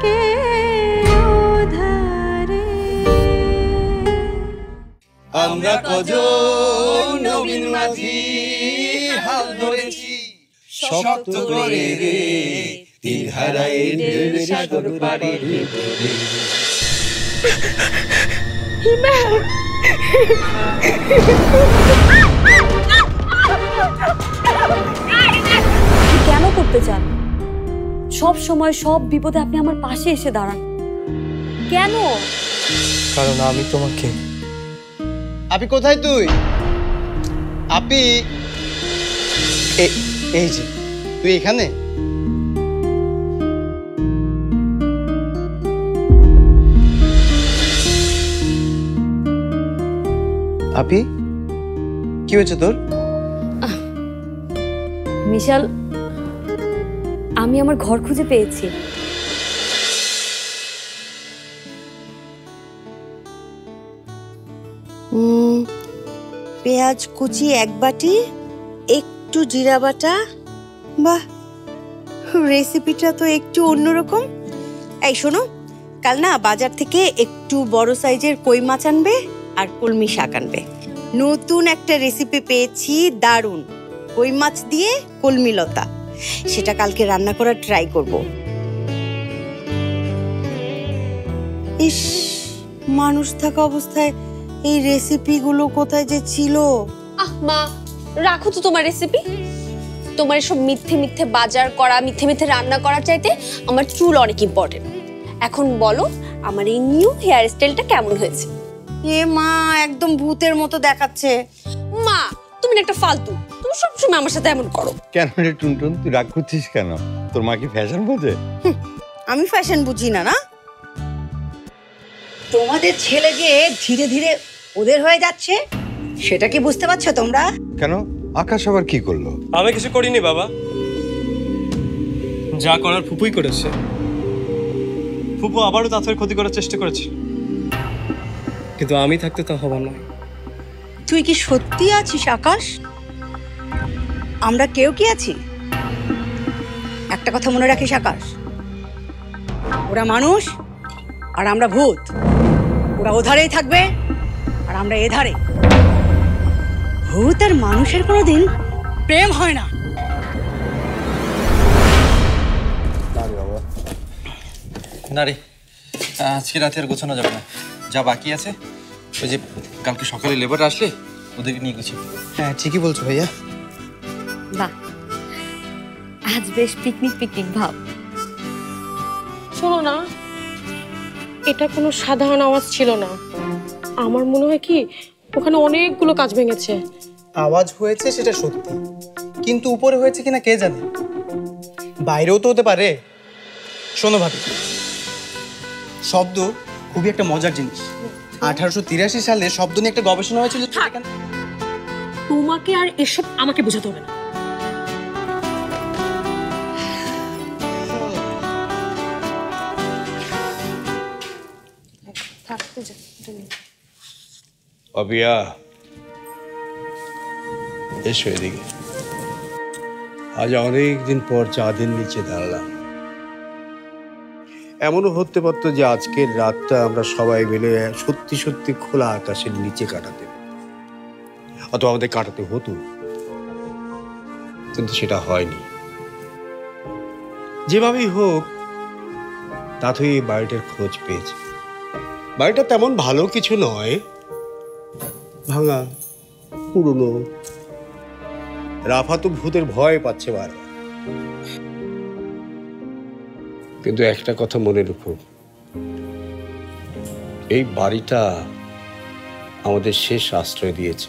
থাকে ওধারে। আমরা কজন নবীন মাঝি হাল ধরেছি শক্ত করে রে, তীর হারায় ঢের সাগর পাড়ি করে। কেন করতে চান? সব সময় সব বিপদে আপনি আমার পাশে এসে দাঁড়ান কেন? কারণ আমি তোমাকে। আপি কোথায় তুই? আপি এই যে তুই এখানে? আপি কি হয়েছে তোর? মিশাল, আমি আমার ঘর খুঁজে পেয়েছি। পেঁয়াজ কুচি 1 বাটি, একটু জিরা বাটা। বাহ, রেসিপিটা তো একটু অন্যরকম। এই শোনো, কাল না বাজার থেকে একটু বড় সাইজের কই মাছ আনবে আর কলমি শাক আনবে। নতুন একটা রেসিপি পেয়েছি, দারুণ। কই মাছ দিয়ে কলমি লতা, সেটা কালকে রান্না করার ট্রাই করব। ইস, মানুষ থাকা অবস্থায় এই রেসিপিগুলো কোথায় যে ছিল। মা, রাখো তো তোমার রেসিপি। তোমার এসব মিথ্যে মিথ্যে বাজার করা, মিথ্যে মিথ্যে রান্না করার চাইতে আমার চুল অনেক ইম্পর্টেন্ট। এখন বলো, আমার এই নিউ হেয়ার স্টাইলটা কেমন হয়েছে? এ মা, একদম ভূতের মতো দেখাচ্ছে। মা, তুমি একটা ফালতু, তুমি সবসময় আমার সাথে এমন করো কেন রে টুনটুন, তুই রাগ করছিস কেন? তোর মা কি ফ্যাশন বোঝে? আমি ফ্যাশন বুঝি না। না, তোমাদের ছেলে যে ধীরে ধীরে ওদের হয়ে যাচ্ছে, সেটা কি বুঝতে পারছো তোমরা? কেন, আকাশ আবার কি করলো? আমি কিছু করিনি বাবা, যা করার ফুপুই করেছে। ফুপু আবারও তাঁতের ক্ষতি করার চেষ্টা করেছে, কিন্তু আমি থাকতে তা হবার নয়। তুই কি সত্যি আছিস আকাশ? আমরা কেউ কি আছি? একটা কথা মনে রাখিস আকাশ, ওরা মানুষ আর আমরা ভূত। ওরা ওধারেই থাকবে আর আমরা এধারে। ভূত আর মানুষের কোনোদিন প্রেম হয় না। না রে, আজকে রাতে আর গোছানো যাবে না। যা বাকি আছে, ওই যে কালকে সকালে লেবার আসলে ওদেরকে নিয়ে গুছি। হ্যাঁ, ঠিকই বলছো ভাইয়া। বাহ, আজ বেশ পিকনিক পিকনিক ভাব। শোনো না, এটা কোনো সাধারণ আওয়াজ ছিল না। আমার মনে হয় কি ওখানে অনেকগুলো কাজ ভেঙেছে। আওয়াজ হয়েছে সেটা সত্যি, কিন্তু উপরে হয়েছে কিনা কে জানে। বাইরেও তো হতে পারে। শোনো ভাবি, শব্দ খুবই একটা মজার জিনিস। 1883 সালে শব্দ নিয়ে একটা গবেষণা হয়েছিল। তোমাকে আর এসব আমাকে বোঝাতে হবে না। অবিয়া, এসো এদিকে। আজ অনেক দিন পর চাঁদের নিচে দাঁড়ালাম। এমনও হতে পারতো যে আজকের রাতটা আমরা সবাই মিলে সত্যি সত্যি খোলা আকাশের নিচে কাটাতে, অথবা আমাদের কাটাতে হতো, কিন্তু সেটা হয়নি। যেভাবেই হোক, তাতেই এই বাড়িটার খোঁজ পেয়েছে। বাড়িটা তেমন ভালো কিছু নয়, ভাঙা, পুরনো। রাফা তো ভূতের ভয় পাচ্ছে বারবার। কিন্তু একটা কথা মনে রেখো, এই বাড়িটা আমাদের শেষ আশ্রয় দিয়েছে,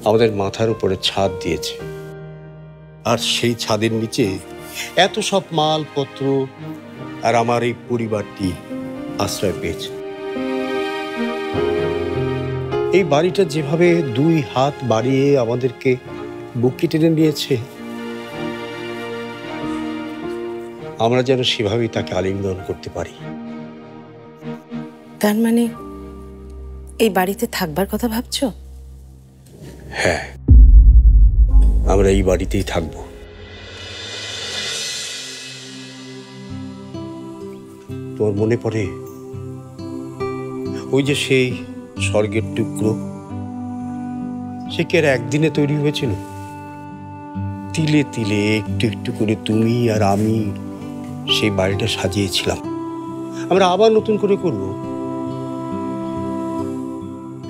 আমাদের মাথার উপরে ছাদ দিয়েছে, আর সেই ছাদের নিচে এত সব মালপত্র আর আমার এই পরিবারটি আশ্রয় পেয়েছে। এই বাড়িটা যেভাবে 2 হাত বাড়িয়ে আমাদেরকে বুকে টেনে নিয়েছে, আমরা যেন সেভাবেই তাকে আলিঙ্গন করতে পারি। তার মানে এই বাড়িতে থাকবার কথা ভাবছো? হ্যাঁ, আমরা এই বাড়িতেই থাকবো। তোমার মনে পড়ে ওই যে সেই স্বর্গের টুকরো, সে কি আর একদিনে তৈরি হয়েছিল? তিলে তিলে একটু একটু করে তুমি আর আমি সেই বাড়িটা সাজিয়েছিলাম। আমরা আবার নতুন করে করব।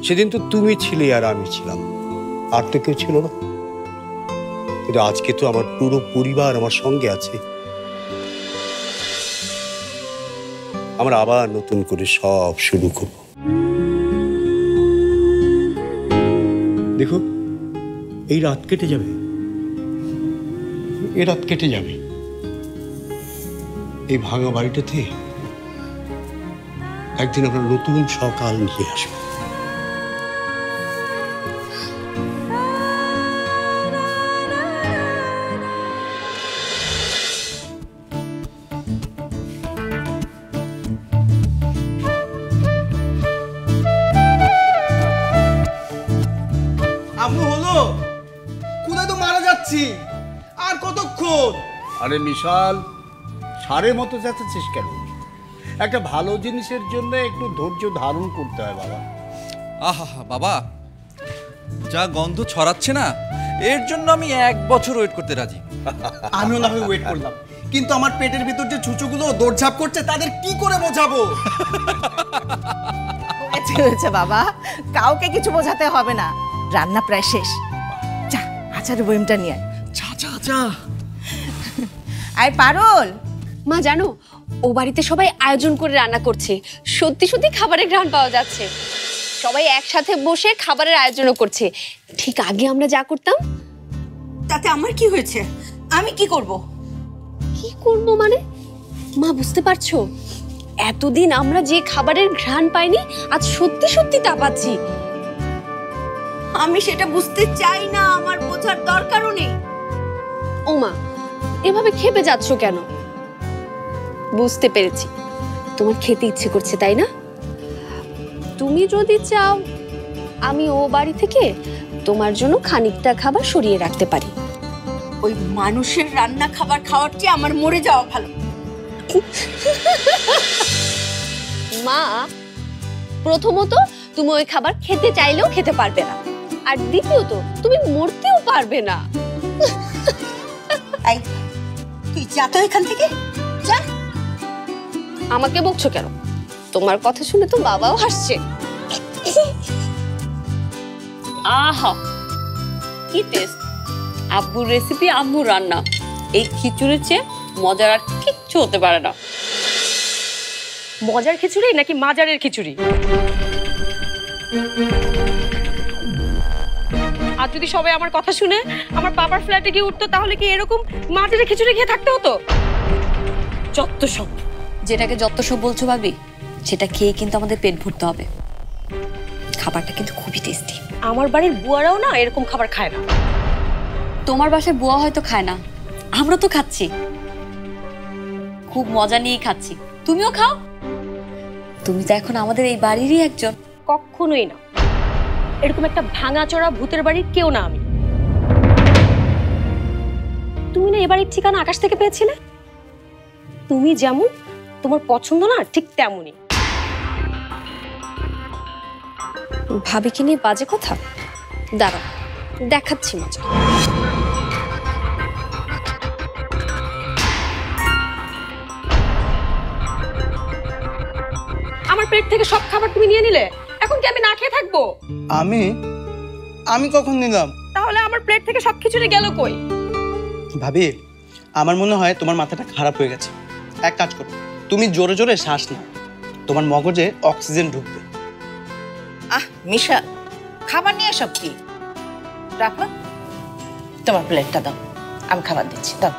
সেদিন তো তুমি ছিলে আর আমি ছিলাম, আর তো কেউ ছিল না। কিন্তু আজকে তো আমার পুরো পরিবার আমার সঙ্গে আছে। আমরা আবার নতুন করে সব শুরু করব। দেখো, এই রাত কেটে যাবে, এই রাত কেটে যাবে। এই ভাঙা বাড়িটাতে একদিন আমরা নতুন সকাল নিয়ে আসবো। আম্মু হলো, কোথায় তো মারা যাচ্ছি, আর কতক্ষণ? আরে বিশাল, সারের মতো যাচ্ছিস কেন? একটা ভালো জিনিসের জন্য একটু ধৈর্য ধারণ করতে হয় বাবা। আহা বাবা, যা গন্ধ ছড়াচ্ছে না, এর জন্য আমি 1 বছর ওয়েট করতে রাজি। আমিও না হয় ওয়েট করলাম, কিন্তু আমার পেটের ভিতর যে ছুঁচোগুলো দৌড়ঝাঁপ করছে তাদের কি করে বোঝাবো? হয়েছে বাবা, কাউকে কিছু বোঝাতে হবে না, রান্না প্রায় শেষ। যা আচারের বইমটা নিয়ে আয়। যা যা যা। আয় পারুল। মা জানো, ও বাড়িতে সবাই আয়োজন করে রান্না করছে, সত্যি সত্যি খাবারের ঘ্রাণ পাওয়া যাচ্ছে। সবাই একসাথে বসে খাবারের আয়োজনও করছে, ঠিক আগে আমরা যা করতাম। তাতে আমার কি হয়েছে? আমি কি করব? কি করব মানে? মা বুঝতে পারছো, এতদিন আমরা যে খাবারের ঘ্রাণ পাইনি, আজ সত্যি সত্যি তা পাচ্ছি। আমি সেটা বুঝতে চাই না, আমার বোঝার দরকারও নেই। ও মা, এভাবে খেপে যাচ্ছ কেন? বুঝতে পেরেছি, তোমার খেতে ইচ্ছে করছে তাই না? তুমি যদি চাও, আমি ও বাড়ি থেকে তোমার জন্য খানিকটা খাবার সরিয়ে রাখতে পারি। ওই মানুষের রান্না খাবার খাওয়ার চেয়ে আমার মরে যাওয়া ভালো। মা, প্রথমত তুমি ওই খাবার খেতে চাইলেও খেতে পারবে না, আর দ্বিতীয়ত তুমি মরতেও পারবে না। এই, তুই যা তো এখান থেকে, যা। আমাকে বকছো কেন? তোমার কথা শুনে তো বাবাও হাসছে। আহা, কি টেস্ট! আব্বুর রেসিপি, আম্মুর রান্না, এই খিচুড়ির চেয়ে মজার আর কিচ্ছু হতে পারে না। মজার খিচুড়ি নাকি মাজারের খিচুড়ি? আর যদি সবাই আমার কথা শুনে আমার বাবার ফ্ল্যাটে গিয়ে উঠতো, তাহলে কি এরকম মাজারের খিচুড়ি খেয়ে থাকতে হতো? যত সব। যেটাকে যত সব বলছো ভাবি, সেটা খেয়ে কিন্তু আমাদের পেট ভরতে হবে। খাবারটা কিন্তু খুবই টেস্টি। আমার বাড়ির বুয়ারাও না এরকম খাবার খায় না। তোমার বাসায় বুয়া হয়তো খায় না, আমরা তো খাচ্ছি, খুব মজা নিয়েই খাচ্ছি। তুমিও খাও, তুমি তো এখন আমাদের এই বাড়িরই একজন। কখনোই না, এরকম একটা ভাঙাচোরা ভূতের বাড়ির কেউ না আমি। তুমি না এ বাড়ির ঠিকানা আকাশ থেকে পেয়েছিলে? তুমি যেমন, তোমার পছন্দ না ঠিক তেমনই। ভাবিকে নিয়ে বাজে কথা? দাঁড়াও, দেখাচ্ছি মজা। আমার পেট থেকে সব খাবার তুমি নিয়ে নিলে, এখন কি আমি না খেয়ে থাকবো? আমি কখন নিলাম? তাহলে আমার প্লেট থেকে সব খিচুড়ি গেল কই? ভাবি, আমার মনে হয় তোমার মাথাটা খারাপ হয়ে গেছে। এক কাজ করো, তুমি জোরে জোরে শ্বাস নাও, তোমার মগজে অক্সিজেন ঢুকবে। আহ মিশা, খাবার নিয়ে সব কি? রাখো, তোমার প্লেটটা দাও, আমি খাবার দিচ্ছি, দাও।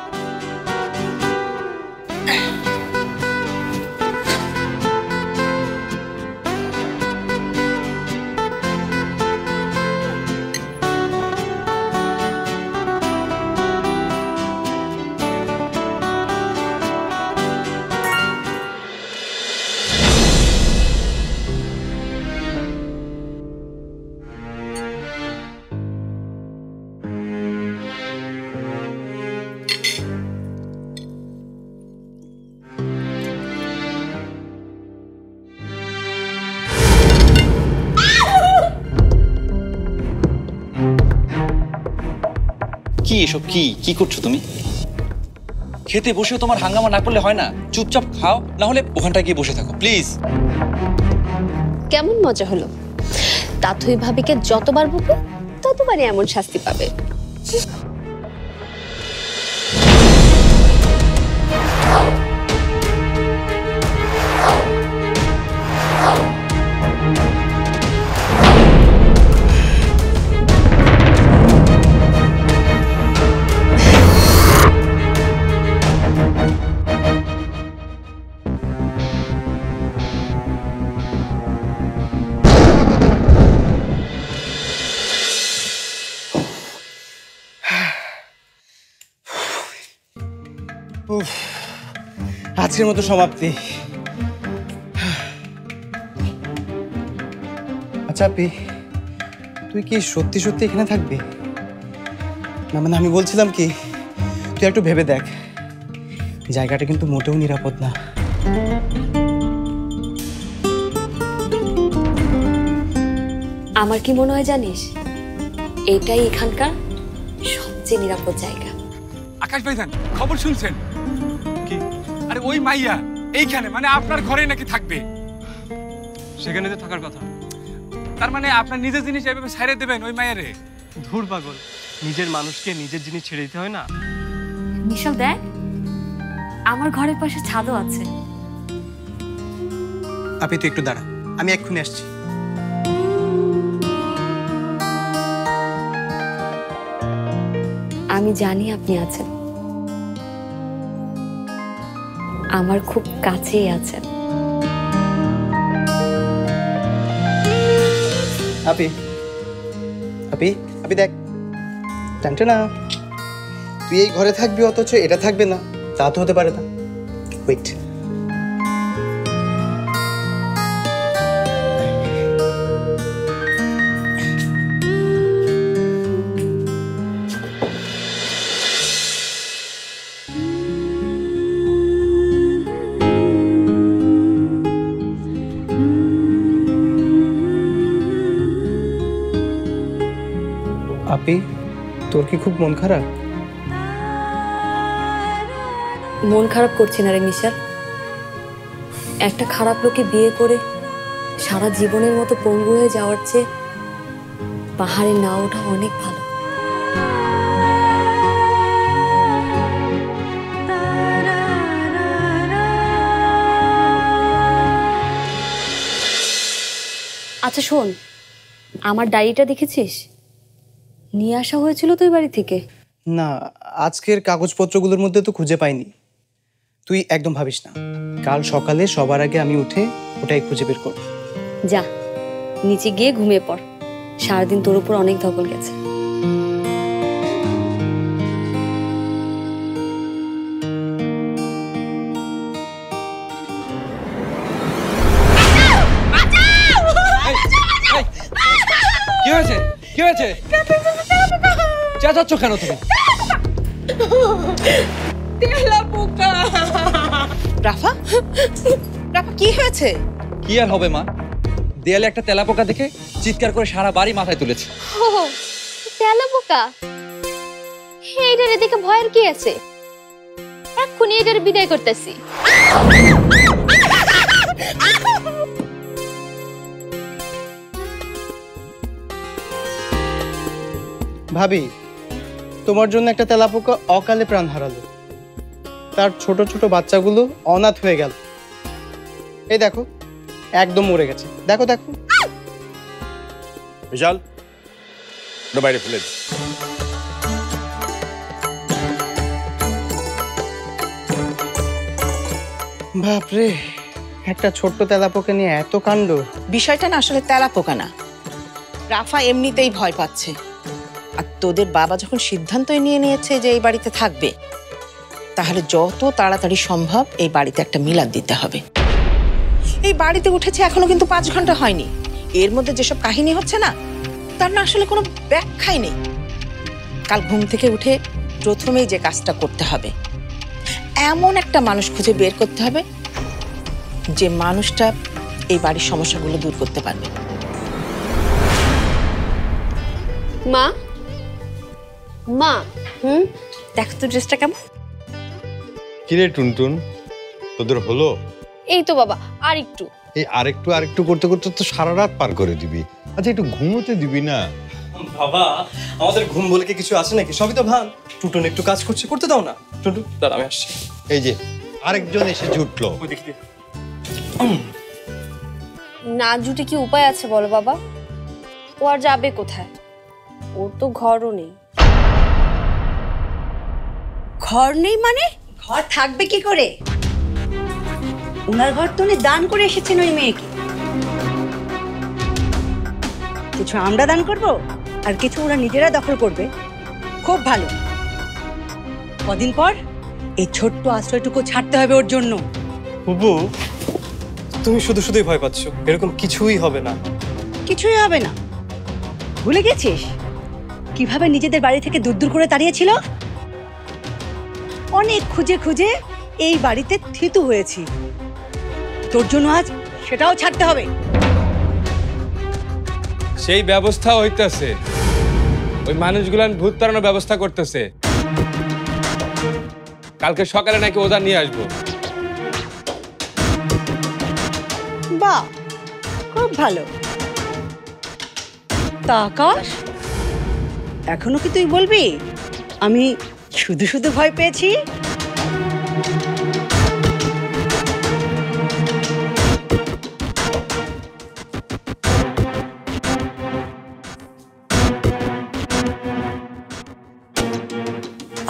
কি এসব? কি কি করছো তুমি? খেতে বসেও তোমার হাঙ্গামা না করলে হয় না? চুপচাপ খাও, না হলে ওখানটায় গিয়ে বসে থাকো প্লিজ। কেমন মজা হলো? তাথই ভাবিকে যতবার বকবে ততবারই এমন শাস্তি পাবে। উফ, আজকের মতো সমাপ্তি। আচ্ছা আপি, তুই কি সত্যি সত্যি এখানে থাকবি? না মানে আমি বলছিলাম কি, তুই একটু ভেবে দেখ, জায়গাটা কিন্তু মোটেও নিরাপদ না। আমার কি মনে হয় জানিস, এটাই এখানকার সবচেয়ে নিরাপদ জায়গা। আকাশ ভাইজান, খবর শুনছেন কি? আরে ওই মাইয়া এইখানে, মানে আপনার ঘরে নাকি থাকবে। সেখানে তো থাকার কথা। তার মানে আপনার নিজের জিনিস এভাবে ছাইড়ে দেবেন ওই মায়েরে? ধুর পাগল, নিজের মানুষকে নিজের জিনিস ছেড়ে দিতে হয় না? মিশাল দেখ, আমার ঘরের পাশে ছাদও আছে। আপনি তুই একটু দাঁড়া, আমি এক্ষুনি আসছি। আমি জানি আপনি আছেন, আমার খুব কাছেই আছেন। আপি আপি আপি দেখ, টানটা না, তুই এই ঘরে থাকবি অথচ এটা থাকবে না, তা তো হতে পারে না। ওয়েট, আপি তোর কি খুব মন খারাপ? মন খারাপ করছি না রে মিশাল, একটা খারাপ লোকে বিয়ে করে সারা জীবনের মতো পঙ্গু হয়ে যাওয়ার চেয়ে পাহাড়ে না ওঠা অনেক ভালো। আচ্ছা শোন, আমার ডায়েরিটা দেখেছিস? নিয়ে আসা হয়েছিল তুই বাড়ি থেকে? না, আজকের কাগজপত্রগুলোর মধ্যে তো খুঁজে পাইনি। তুই একদম ভাবিস না, কাল সকালে সবার আগে আমি উঠে ওটাই খুঁজে বের করব। যা নিচে গিয়ে ঘুমিয়ে পড়, সারাদিন তোর উপর অনেক ধকল গেছে। কি হয়েছে? কি হয়েছে? চেঁচাচ্ছ কেন তুমি? রাফা, রাফা কি হয়েছে? কি আর হবে মা, দেয়ালে একটা তেলাপোকা দেখে চিৎকার করে সারা বাড়ি মাথায় তুলেছে। তেলাপোকা? এইটারে দেখে ভয়ের কি আছে? এক্ষুনি এইটারে বিদায় করতেছি। ভাবি, তোমার জন্য একটা তেলাপোকা অকালে প্রাণ হারালো, তার ছোট ছোট বাচ্চাগুলো অনাথ হয়ে গেল। এই দেখো, একদম মরে গেছে। দেখো দেখো। বিশাল, ওটা বাইরে ফেলে দে। বাপরে, একটা ছোট্ট তেলাপোকা নিয়ে এত কাণ্ড। বিষয়টা না আসলে তেলাপোকা না, রাফা এমনিতেই ভয় পাচ্ছে। আর তোদের বাবা যখন সিদ্ধান্তই নিয়ে নিয়েছে যে এই বাড়িতে থাকবে, তাহলে যত তাড়াতাড়ি সম্ভব এই বাড়িতে একটা মিলাদ দিতে হবে। এই বাড়িতে উঠেছে এখনো কিন্তু 5 ঘন্টা হয়নি, এর মধ্যে যেসব কাহিনী হচ্ছে না, তার না আসলে কোনো ব্যাখ্যাই নেই। কাল ঘুম থেকে উঠে প্রথমেই যে কাজটা করতে হবে, এমন একটা মানুষ খুঁজে বের করতে হবে যে মানুষটা এই বাড়ির সমস্যাগুলো দূর করতে পারবে। মা, মা দেখো তো ড্রেসটা কেমন। কিরে টুনটুন, তোদের হলো? এই তো বাবা, আর একটু। এই আরেকটু করতে করতে তো সারা রাত পার করে দিবি। আচ্ছা একটু ঘুমোতে দিবি না? বাবা, আমাদের ঘুম বলে কি কিছু আছে নাকি? সবই তো ভান। টুটুন একটু কাজ করছে, করতে দাও না। টুটুন দাঁড়া, আমি আসছি। এই যে আরেকজন এসে জুটলো। ওই দেখি দে। না জুটে কি উপায় আছে বলো বাবা? ও আর যাবে কোথায়? ওর তো ঘরও নেই। ঘর নেই মানে? ঘর থাকবে কি করে? ওনার ঘর তো উনি দান করে এসেছেন ওই মেয়েকে। কিছু আমরা দান করব আর কিছু ওরা নিজেরা দখল করবে। খুব ভালো। কদিন পর এই ছোট্ট আশ্রয়টুকু ছাড়তে হবে ওর জন্য। বুবু, তুমি শুধুই ভয় পাচ্ছ। এরকম কিছুই হবে না। কিছুই হবে না? ভুলে গেছিস কিভাবে নিজেদের বাড়ি থেকে দূর করে তাড়িয়েছিল? অনেক খুঁজে খুঁজে এই বাড়িতে থিতু হয়েছি। তোর জন্য আজ সেটাও ছাড়তে হবে। সেই ব্যবস্থা হইতেছে। ওই মানুষগুলান ভূত তাড়ানোর ব্যবস্থা করতেছে। কালকে সকালে নাকি ওদের নিয়ে আসবো। বাহ, খুব ভালো। তা আকাশ, এখনো কি তুই বলবি আমি শুধু ভয় পেয়েছি?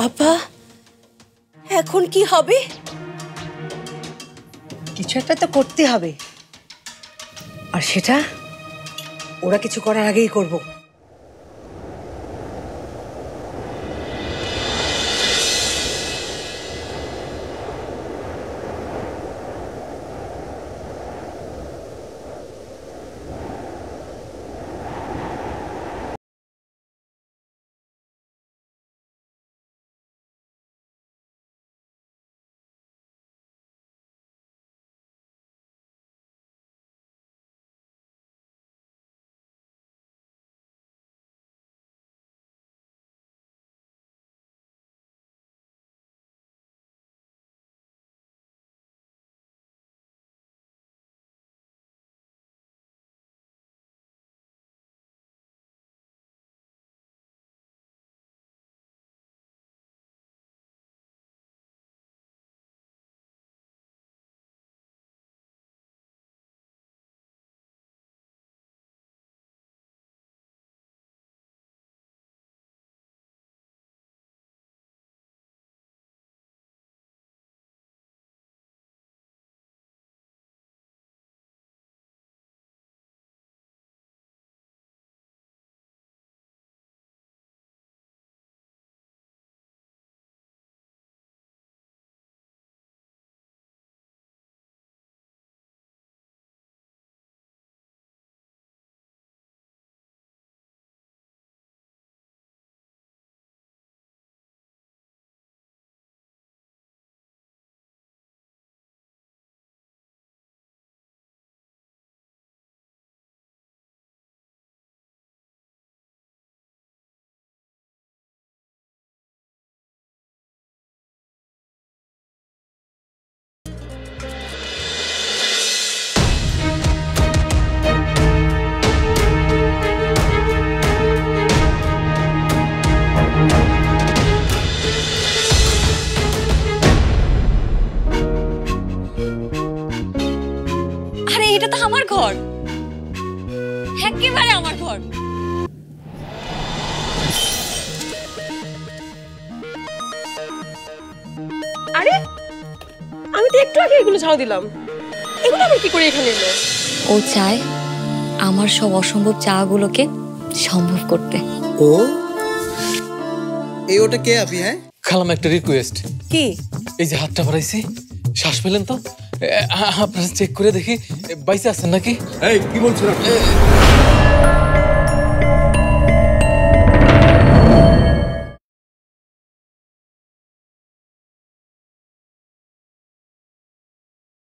আপা, এখন কি হবে? কিছু একটা তো করতে হবে, আর সেটা ওরা কিছু করার আগেই করব। এটা তো আমার ঘর, একেবারে আমার ঘর। আরে আমি তো একটু আগে এগুলো ঝাড়ু দিলাম, এগুলো আবার কি করে এখানে এলো? ও চায় আমার সব অসম্ভব চাগুলোকে সম্ভব করতে। ও এই ওটা কে আপনি? হ্যাঁ খালাম, একটা রিকোয়েস্ট। কি? এই যে হাতটা বাড়াইছি, শ্বাস পেলেন তো? আপনারা চেক করে দেখি বাইসে আছেন নাকি। এই কি বলছেন?